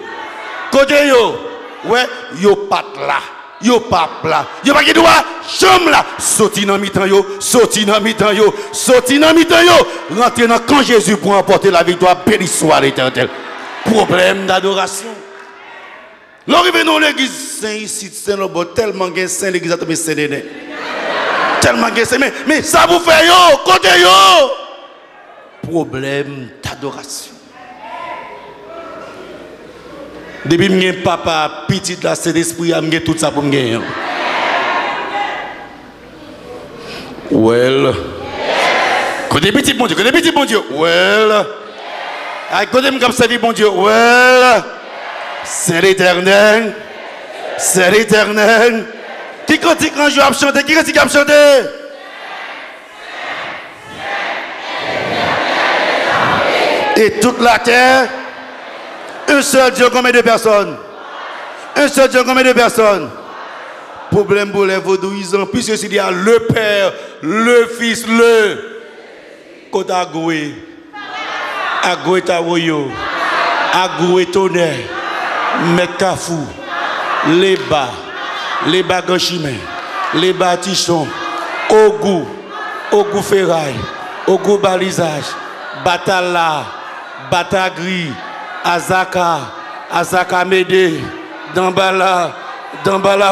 côté yo. Ouais, yo pat là. Yo pas là, yo pas qui doit chambre là, sorti dans mi-temps yo, sorti dans mi-temps yo, sorti dans mi-temps yo, rentrer dans camp Jésus pour emporter la victoire, béni soit l'Éternel. Problème d'adoration. L'arrivée dans l'église saint ici, saint lobo tellement gain saint l'église a tombé saint néné. Tellement gain saint mais ça vous fait yo, côté yo. Problème d'adoration. Depuis que je papa, petit là, c'est l'esprit, je tout ça pour me gagner. Well. Côté petit bon Dieu, côté petit bon Dieu. Well. Côté me servir bon Dieu. Well. C'est l'Éternel. C'est l'Éternel. Qui cantique quand je vais chanter? Qui cantique à chanter? Et toute la terre. Un seul Dieu, combien de personnes? Un seul Dieu, combien de personnes? Problème pour les vaudouisants, puisque s'il y a le Père, le Fils, le Côte Agoué, Agoué Tawoyo, Agoué Tonnerre, Mekafou, les bas Ganchimé, les bas Tichon, Ogou Ferraille, Ogou Balisage, Batala, Batagri, Azaka Médé, Dambala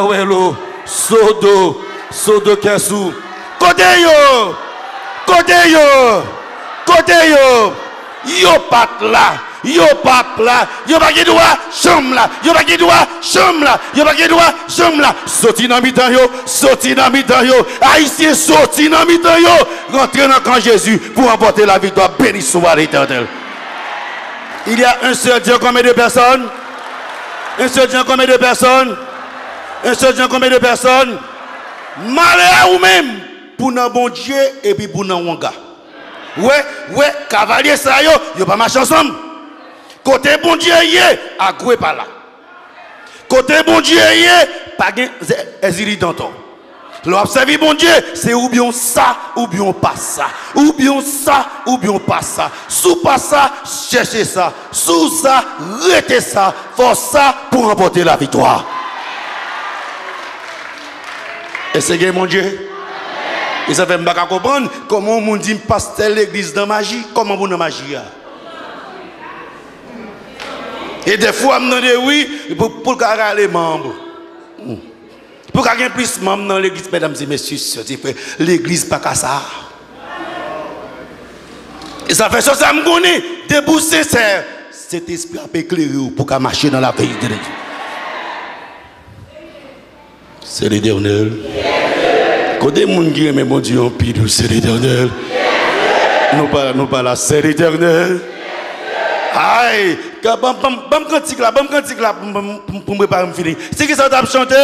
Welo, Sodo Kessou, côté yo, yo pat là, yo pas qui doit chambre là, yo pas qui doit chambre là, sorti dans mi-temps yo, haïtien sorti dans mi-temps yo, rentrer dans camp Jésus pour emporter la victoire, béni soit l'Éternel. Il y a un seul Dieu, combien de personnes? Un seul Dieu, combien de personnes? Un seul Dieu, combien de personnes? Malheur ou même pour un bon Dieu et puis pour un wanga. Ouais, cavalier ça yo pas marcher ensemble. Côté bon Dieu yé, à goué pas là. Côté bon Dieu yé, pas gain exili d'antan. L'observer bon Dieu, c'est ou bien ça, ou bien pas ça. Ou bien ça, ou bien pas ça. Sous pas ça, cherchez ça. Sous ça, retez ça. Force ça pour remporter la victoire. Et c'est mon Dieu. Et ça fait pas comprendre comment on dit pasteur l'église dans magie, comment vous dans magie. Et des fois, on me dit oui, pour carrer les membres. Pour qu'il y ait plus de membres dans l'église, mesdames et messieurs, l'église pas qu'à ça. Et ça fait ça, ça me connaît, debout sincère. Cet esprit a éclairé pour qu'il marche dans la vérité de Dieu. C'est l'Éternel. Quand des gens qui aiment mon Dieu en pile, c'est l'Éternel. Nous pas là, c'est l'Éternel. Aïe, bam cantique là, pour me préparer à me finir. C'est qui ça t'a chanté?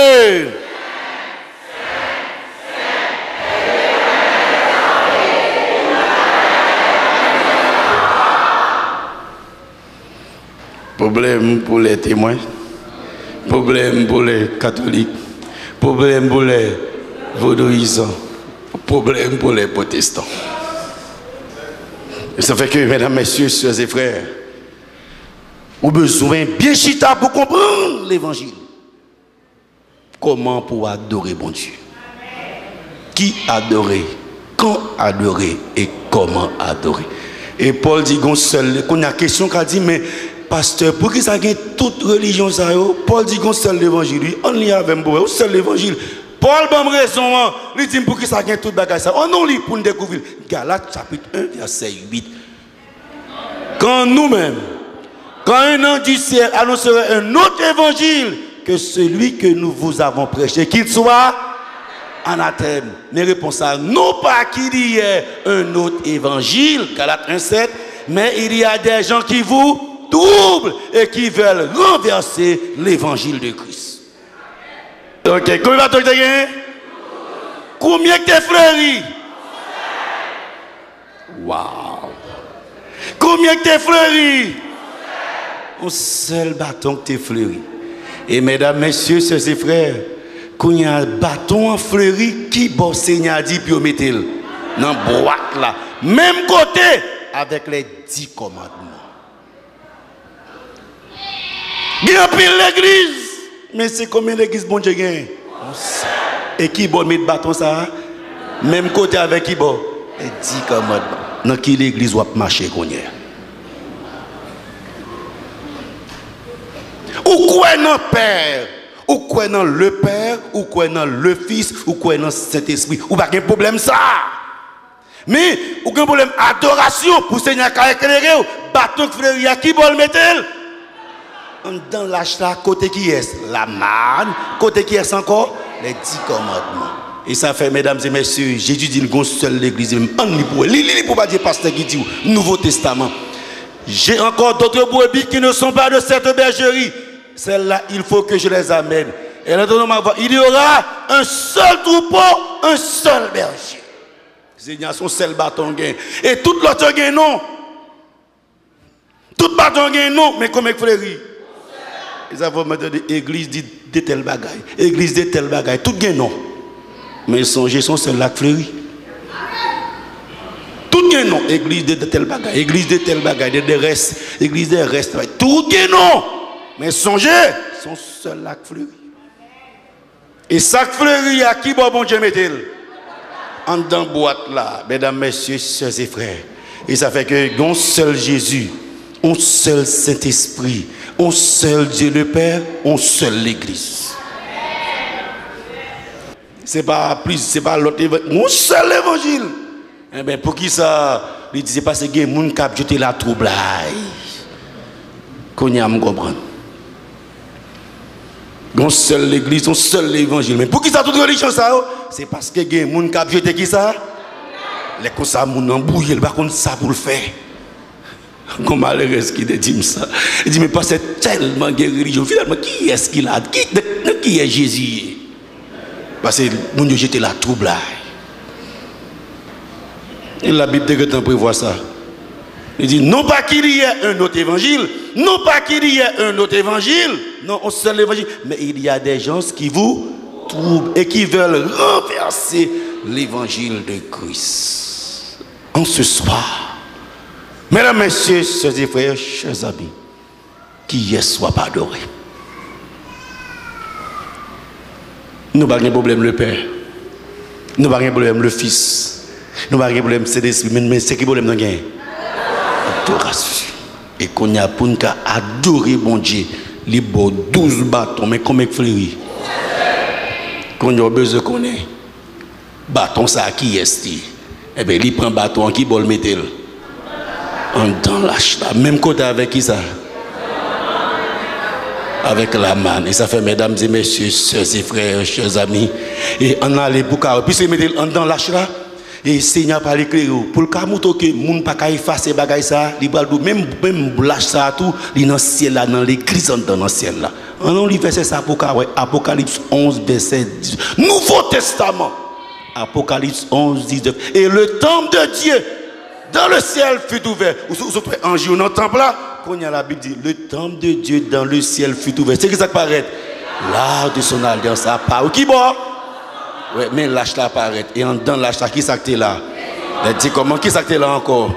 Problème pour les témoins, problème pour les catholiques, problème pour les vaudouisants, problème pour les protestants. Et ça fait que, mesdames, messieurs, sœurs et frères, vous avez besoin bien chita pour comprendre l'évangile. Comment pour adorer bon Dieu? Qui adorer? Quand adorer? Et comment adorer? Et Paul dit qu'on seul, qu'on a une question qu'a dit, mais pasteur, pour qui ça gagne toute religion ça Paul dit qu'on seul l'évangile, on lit avec moi, seul l'évangile. Paul bonne raison, il dit pour qui ça gagne toute bagage ça. On nous lit pour nous découvrir. Galates chapitre 1 verset 8. Quand nous-mêmes, quand un ange du ciel annoncerait un autre évangile que celui que nous vous avons prêché, qu'il soit anathème. Les réponses à non pas qu'il y ait un autre évangile, Galates 1,7, mais il y a des gens qui vous troublent et qui veulent renverser l'évangile de Christ. Ok, combien de temps tu as? Combien que tu fleuri? Waouh! Combien que tu fleuri? un seul bâton qui est fleuri. Et mesdames, messieurs, sœurs et frères, quand il y a un bâton fleuri, qui bon Seigneur dit puis on met dans la boîte là. Même côté avec les 10 commandements. Il y a pile l'église. Mais c'est combien l'église bon Dieu gagne? Et qui bon mettre bâton ça? Même côté avec qui bon? Les 10 commandements. Dans qui l'église va marcher qu'on y est? Ou quoi dans le Père? Ou quoi dans le Père? Ou quoi dans le Fils? Ou quoi dans le Saint-Esprit? Ou pas de problème ça? Mais, ou un problème adoration pour Seigneur qui a éclairé, bâton frère, a qui bon le mettre? Dans l'âge là, côté qui est? La manne. Côté qui est encore? Les 10 commandements. Et ça fait, mesdames et messieurs, Jésus dit une seule l'église, même en pour pas dire pasteur qui dit Nouveau Testament. J'ai encore d'autres brebis qui ne sont pas de cette bergerie. Celles-là, il faut que je les amène. Et là, il y aura un seul troupeau, un seul berger. Seigneur, son seul bâton gain. Et tout l'autre gain non. Tout bâton gain non, mais comme fleurit. Ils avaient dit l'église dit de tel bagaille. Église de tel bagaille. Tout gain non. Mais songez son seul lac fleuri. Tout gain non. Église de tel bagaille. Église de tel bagaille. De restes. Église de restes. Tout gain non. Mais songez son seul lac fleuri. Et ça fleuri à qui bon Dieu met-il? En dans boîte là, mesdames, messieurs, sœurs et frères. Et ça fait que un seul Jésus, un seul Saint-Esprit, un seul Dieu le Père, un seul l'Église. C'est pas plus, c'est pas l'autre évangile, un seul évangile. Eh bien, pour qui ça, il disait pas c'est que les gens qui jeté la trouble. Qu'on y a à me comprendre. Un seul l'église, un seul l'évangile. Mais pour qui ça toute religion ça? C'est parce que les gens qui ont jeté qui ça? Les gens qui ont embrouillé, par contre ça pour le faire. Comme malheureux qui dit ça. Il dit mais pas c'est tellement de religion. Finalement, qui est-ce qu'il a? Qui est Jésus? Parce que nous avons jeté la trouble là. Et la Bible de prévoit ça. Il dit non pas qu'il y ait un autre évangile, non pas qu'il y ait un autre évangile, non, un seul évangile, mais il y a des gens qui vous troublent et qui veulent renverser l'évangile de Christ. En ce soir, mesdames, messieurs, sœurs et frères, chers amis, qui est soit pas adoré. Nous n'avons pas de problème le Père, nous n'avons pas de problème le Fils, nous n'avons pas de problème c'est l'Esprit, mais c'est qui problème nous gagne? Adoration. Et qu'on a pour nous adorer mon Dieu, les beaux 12 bâtons, mais comme fleuris. Qu'on a besoin de connaître. Bâton ça qui est? Eh bien, il prend bâton qui va le mettre en dans l'âge là. Même côté avec qui ça? Avec la manne. Et ça fait, mesdames et messieurs, sœurs et frères, chers amis. Et on a les boucars. Puis c'est mettre en dans l'âge là. Et Seigneur par l'éclair pour le cas où que moun pas effacer bagay ça, il va même lâche ça tout, il dans ciel là dans l'église dans le ciel là. On lit verset ça Apocalypse 11 verset 10. Nouveau Testament. Apocalypse 11 19. Et le temple de Dieu dans le ciel fut ouvert. Vous êtes en jour dans le temple là, quand il y a la Bible dit le temple de Dieu dans le ciel fut ouvert. C'est que ça paraît l'arche de son alliance à part. Qui bon? Oui, mais l'âge là apparaît. Et en dedans l'âge là, qui s'acte là? Il dit comment qui s'acte là encore?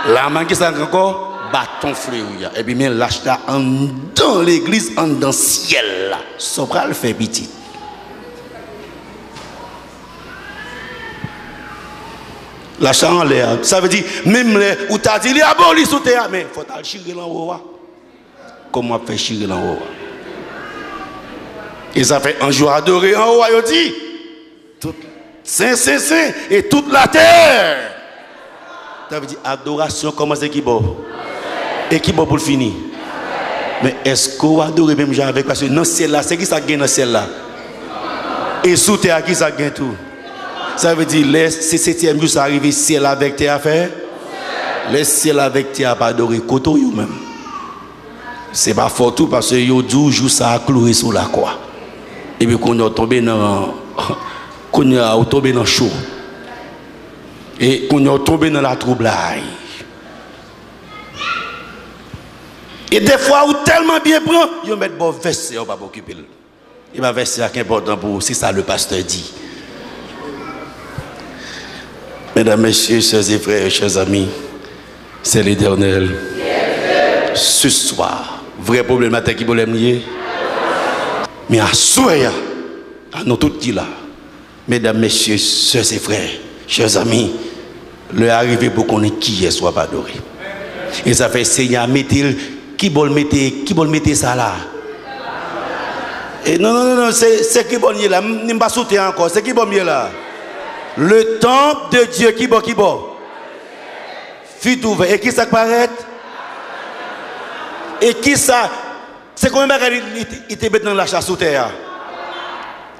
La main qui s'acte encore? Bâton fleuri. Et puis, mais l'âge là, en dans l'église, en dans le ciel là. Sobra le fait petit. L'âge en l'air. Ça veut dire, même les, où tu as dit, il est aboli sous terre, mais il faut aller chirer en haut. Comment faire chirer en haut? Et ça fait un jour adoré en haut, il dit. Tout saint, et toute la terre. Ça veut dire adoration, comment c'est qui bon? Et qui bon pour le finir? Mais est-ce qu'on adore même gens avec? Parce que dans le ciel là, c'est qui ça gagne dans le ciel là? Et sous terre, qui ça gagne tout? Ça veut dire, les 7e jour, ça arrive ciel avec tes affaires. Les ciel avec tes pas adoré koto you même. C'est pas fort tout parce que yo jour ça a cloué sur la croix. Et puis qu'on est tombé dans qu'on est tombé dans chaud et qu'on est tombé dans la troublade. Et des fois, ou tellement bien prend, ils mettent bon verset, on va pas occuper. Il va verser qui est important pour vous, c'est ça le pasteur dit. Mesdames, messieurs, chers et frères, chers amis, c'est l'Éternel. Ce soir, vrai problématique qui problème lié. Mais à soya, à nous tous qui là, mesdames, messieurs, chers et frères, chers amis, le arrivé pour qu'on ait qui est soit pas adoré. Et ça fait Seigneur, mettez qui veut mettre ça là. Et non, c'est qui bon là, ne pas sauter encore, c'est qui bon là. Le temple de Dieu qui bon. Fut ouvert. Et qui ça paraît? Et qui ça? C'est combien de bagages il était dans la chasse sous terre?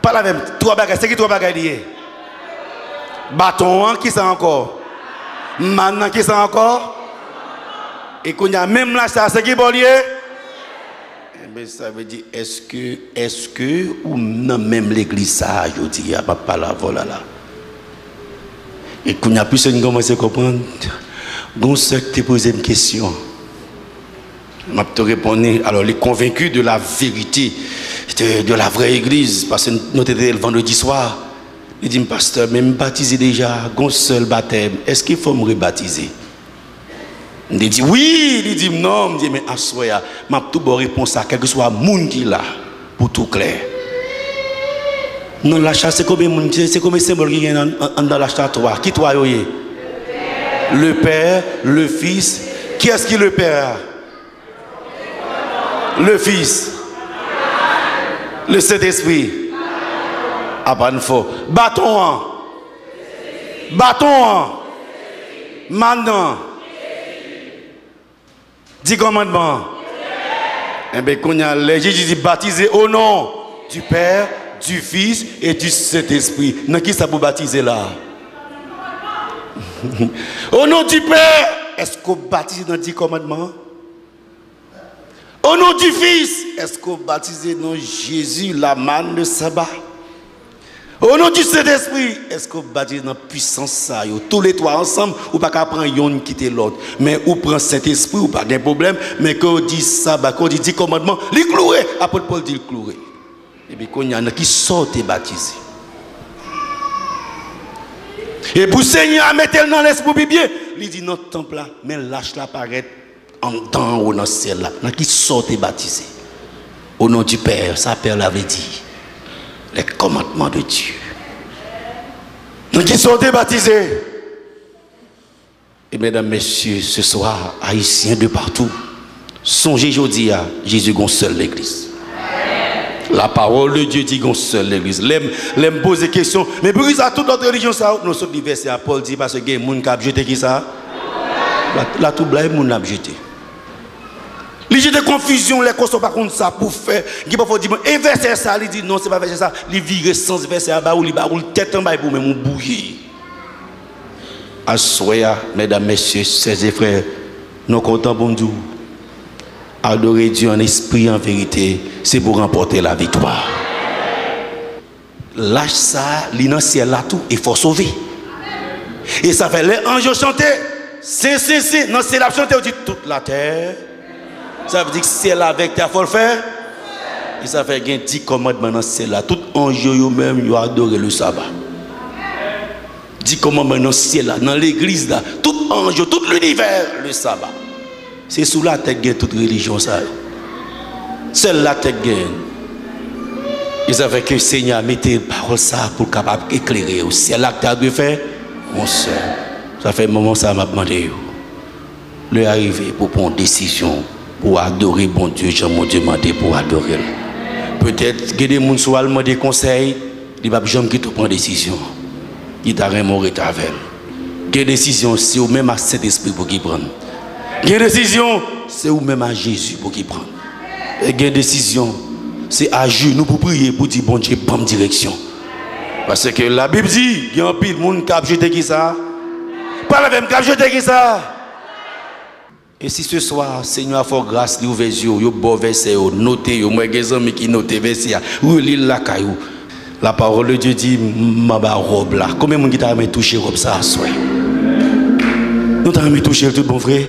Pas la même. Trois bagages. C'est qui trois bagages liés? Bâton, qui ça encore? Maintenant, qui ça encore? Et qu'on y a même la chasse, c'est qui bon lié? Mais ça veut dire, est-ce que, ou non, même l'église, ça, je dis, il n'y a pas la voilà là. Et qu'on y a plus de commencer à comprendre, bon, ce que tu posé une question. Je te répondre, alors les convaincus de la vérité, de la vraie église, parce que nous étions le vendredi soir, il dit, pasteur, même baptisé déjà, un seul baptême, est-ce qu'il faut me rebaptiser? Il dit oui, il dit non, il dit mais assoya, m'a tout bon réponse à quel que soit monde qui là pour tout clair. Non la chasse c'est combien monde, c'est combien symbole qui est dans la chasse toi, qui toi yoyé? Le Père, le Fils, qui est-ce qui le Père? Le Fils. Le Saint-Esprit. Ah pas une fois. Bâton. Maintenant 10 commandements. Eh bien, quand les Jésus dit baptiser au nom du Père, du Fils et du Saint-Esprit. Dans qui ça vous baptiser là? Au nom du Père, est-ce qu'on baptise dans 10 commandements? Au nom du Fils, est-ce qu'on baptise dans Jésus, la manne, le sabbat? Au nom du Saint-Esprit, est-ce que vous baptisez dans la puissance ça? Tous les trois ensemble, ou pas qu'à prendre yon quitter l'autre. Mais ou prend Saint-Esprit, ou pas de problème. Mais quand on dit ça, quand on dit 10 commandements, les clouer. Apôtre Paul dit clouer. Et puis quand il y en a qui sortent et baptisés. Et pour Seigneur à mettre dans l'esprit bien, il dit notre temple là, mais lâche la paraît en temps ou dans le ciel là. Dans qui sortent et baptisés. Au nom du Père, ça Père l'avait dit. Les commandements de Dieu. Nous qui sont baptisés. Et mesdames, messieurs, ce soir, haïtiens de partout, songez aujourd'hui à Jésus gon seul l'église. La parole de Dieu dit gon seul l'église. L'aime poser des questions. Mais pour ça, toute notre religion, ça, nous sommes divers. À Paul dit parce que il y a des gens qui ont jeté qui ça? La tout blague, les gens qui ont jeté. Les gens de confusion, les causes par contre ça pour faire. Qui parfois dit verser ça, il dit non, c'est pas verser ça. Il vire sans verser à bas ou il baroule tête en bas pour même bouillir. Assoya, mesdames, messieurs, chers et frères, nous comptons pour nous. Adorer Dieu en esprit, en vérité, c'est pour remporter la victoire. Lâche ça, l'innocent là tout, il faut sauver. Et ça fait les anges chanter. C'est, non, c'est la chanter, on dit toute la terre. Ça veut dire que c'est là avec ta faut le faire. Et ça fait qu'il y a 10 commandements dans ciel là. Tout ange eux-mêmes, ils ont adoré le sabbat. 10 commandements dans ciel là, dans l'église là. Tout ange, tout l'univers, le sabbat. C'est sous la tête de toute religion ça. C'est la tête de et ça fait que le Seigneur mettait parole ça pour capable éclairer. C'est là que tu as dû faire, mon soeur. Ça fait un moment ça m'a demandé. Le arrivé pour prendre une décision. Pour adorer bon Dieu, j'ai mon Dieu demandé pour adorer. Peut-être que des gens soient demandé conseil, ils ne vont jamais prendre décision. Ils t'a remonté avec. Quelle décision, c'est ou même à cet esprit pour qu'il prenne. Quelle décision, c'est ou même à Jésus pour qu'il prenne. Et quelle décision, c'est à genoux pour prier, pour dire bon Dieu, bonne direction. Parce que la Bible dit, il y a un pile de monde qui a jeté qui ça. Pas la même qui a jeté qui ça. Et si ce soir, Seigneur a fait grâce, il ouvre les yeux, il bon verset, notez, moi j'ai des amis qui notent verset, ou il la caillou. La parole de Dieu dit, ma robe là. Combien de gens qui t'a touché robe ça, soit? Nous t'avons touché tout bon frère.